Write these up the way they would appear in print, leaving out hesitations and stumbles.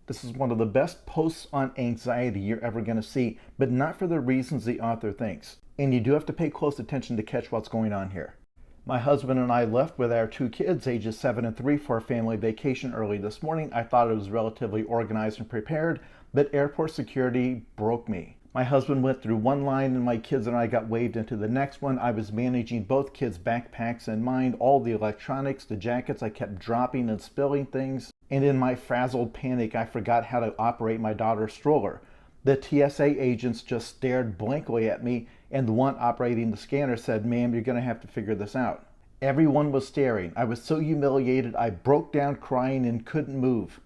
This is one of the best posts on anxiety you're ever going to see, but not for the reasons the author thinks. And you do have to pay close attention to catch what's going on here. My husband and I left with our two kids, ages 7 and 3, for a family vacation early this morning. I thought it was relatively organized and prepared, but airport security broke me. My husband went through one line and my kids and I got waved into the next one. I was managing both kids' backpacks in mind, all the electronics, the jackets. I kept dropping and spilling things. And in my frazzled panic, I forgot how to operate my daughter's stroller. The TSA agents just stared blankly at me, and the one operating the scanner said, "Ma'am, you're going to have to figure this out." Everyone was staring. I was so humiliated, I broke down crying and couldn't move.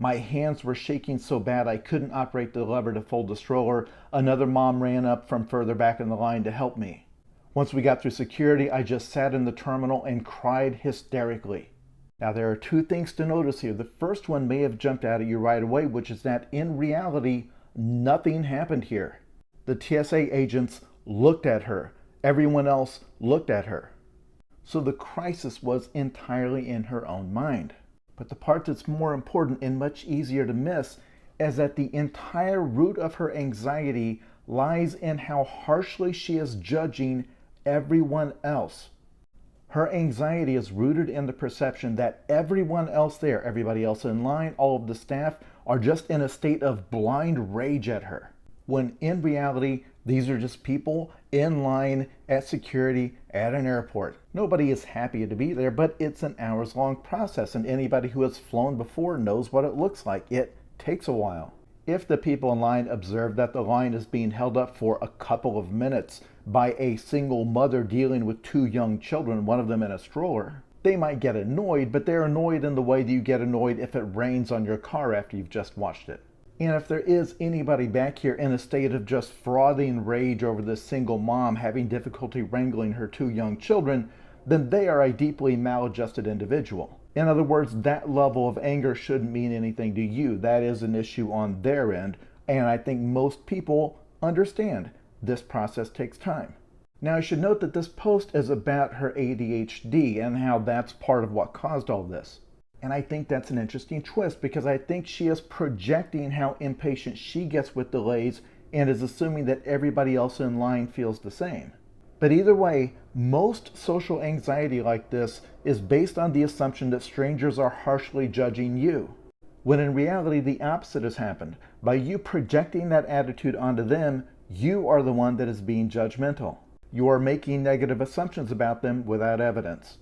My hands were shaking so bad I couldn't operate the lever to fold the stroller. Another mom ran up from further back in the line to help me. Once we got through security, I just sat in the terminal and cried hysterically. Now, there are two things to notice here. The first one may have jumped out at you right away, which is that in reality, nothing happened here. The TSA agents looked at her. Everyone else looked at her. So the crisis was entirely in her own mind. But the part that's more important and much easier to miss is that the entire root of her anxiety lies in how harshly she is judging everyone else. Her anxiety is rooted in the perception that everyone else there, everybody else in line, all of the staff, are just in a state of blind rage at her. When in reality, these are just people in line at security at an airport. Nobody is happy to be there, but it's an hours-long process, and anybody who has flown before knows what it looks like. It takes a while. If the people in line observe that the line is being held up for a couple of minutes by a single mother dealing with two young children, one of them in a stroller, they might get annoyed, but they're annoyed in the way that you get annoyed if it rains on your car after you've just watched it. And if there is anybody back here in a state of just frothing rage over this single mom having difficulty wrangling her two young children, then they are a deeply maladjusted individual. In other words, that level of anger shouldn't mean anything to you. That is an issue on their end, and I think most people understand this process takes time. Now, I should note that this post is about her ADHD and how that's part of what caused all this. And I think that's an interesting twist because I think she is projecting how impatient she gets with delays and is assuming that everybody else in line feels the same. But either way, most social anxiety like this is based on the assumption that strangers are harshly judging you, when in reality the opposite has happened. By you projecting that attitude onto them, you are the one that is being judgmental. You are making negative assumptions about them without evidence.